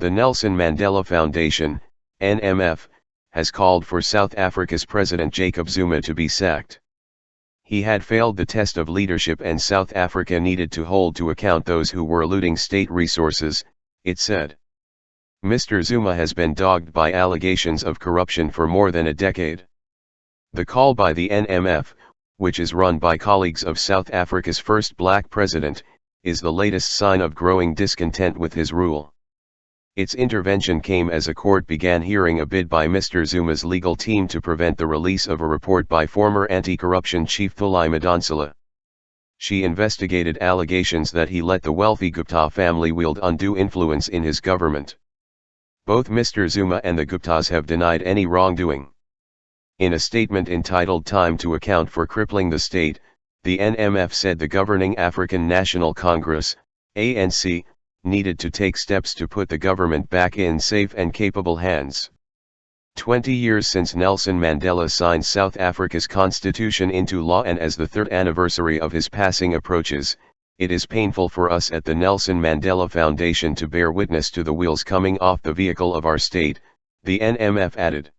The Nelson Mandela Foundation, NMF, has called for South Africa's President Jacob Zuma to be sacked. He had failed the test of leadership and South Africa needed to hold to account those who were looting state resources, it said. Mr. Zuma has been dogged by allegations of corruption for more than a decade. The call by the NMF, which is run by colleagues of South Africa's first black president, is the latest sign of growing discontent with his rule. Its intervention came as a court began hearing a bid by Mr. Zuma's legal team to prevent the release of a report by former anti-corruption chief Thuli Madonsela. She investigated allegations that he let the wealthy Gupta family wield undue influence in his government. Both Mr. Zuma and the Guptas have denied any wrongdoing. In a statement entitled Time to Account for Crippling the State, the NMF said the governing African National Congress, ANC, needed to take steps to put the government back in safe and capable hands. 20 years since Nelson Mandela signed South Africa's constitution into law and as the third anniversary of his passing approaches, it is painful for us at the Nelson Mandela Foundation to bear witness to the wheels coming off the vehicle of our state, the NMF added.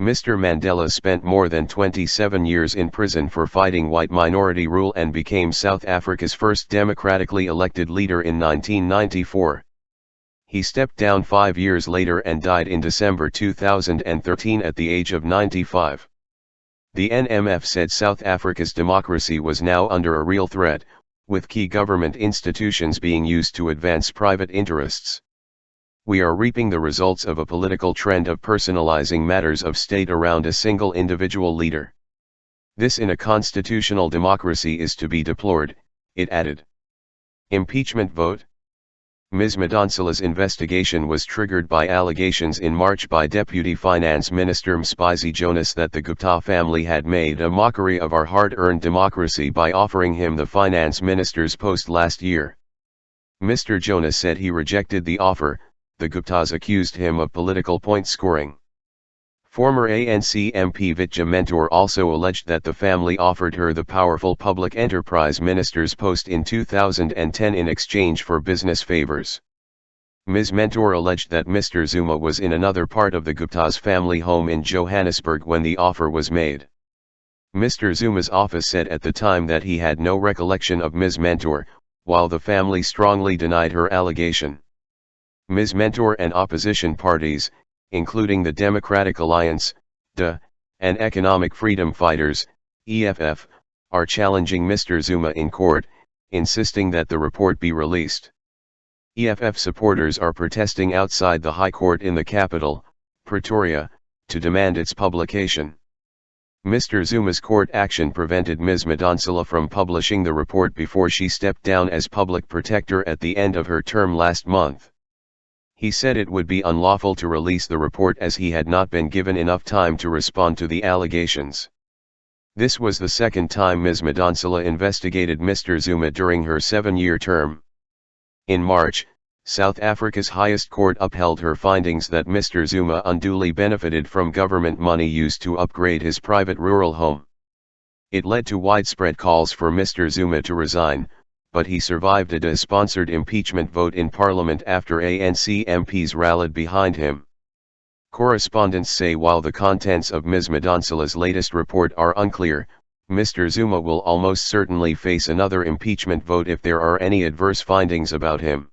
Mr. Mandela spent more than 27 years in prison for fighting white minority rule and became South Africa's first democratically elected leader in 1994. He stepped down 5 years later and died in December 2013 at the age of 95. The NMF said South Africa's democracy was now under a real threat, with key government institutions being used to advance private interests. We are reaping the results of a political trend of personalizing matters of state around a single individual leader. This in a constitutional democracy is to be deplored, it added. Impeachment vote. Ms. Madonsela's investigation was triggered by allegations in March by Deputy Finance Minister Mr Jonas that the Gupta family had made a mockery of our hard-earned democracy by offering him the finance minister's post last year. Mr. Jonas said he rejected the offer. The Guptas accused him of political point scoring. Former ANC MP Vitja Mentor also alleged that the family offered her the powerful public enterprise minister's post in 2010 in exchange for business favors. Ms. Mentor alleged that Mr. Zuma was in another part of the Gupta's family home in Johannesburg when the offer was made. Mr. Zuma's office said at the time that he had no recollection of Ms. Mentor, while the family strongly denied her allegation. Ms. Mentor and opposition parties, including the Democratic Alliance, DA, and Economic Freedom Fighters, EFF, are challenging Mr. Zuma in court, insisting that the report be released. EFF supporters are protesting outside the High Court in the capital, Pretoria, to demand its publication. Mr. Zuma's court action prevented Ms. Madonsela from publishing the report before she stepped down as public protector at the end of her term last month. He said it would be unlawful to release the report as he had not been given enough time to respond to the allegations. This was the second time Ms. Madonsela investigated Mr. Zuma during her 7-year term. In March, South Africa's highest court upheld her findings that Mr. Zuma unduly benefited from government money used to upgrade his private rural home. It led to widespread calls for Mr. Zuma to resign, but he survived a DA-sponsored impeachment vote in Parliament after ANC MPs rallied behind him. Correspondents say while the contents of Ms. Madonsela's latest report are unclear, Mr. Zuma will almost certainly face another impeachment vote if there are any adverse findings about him.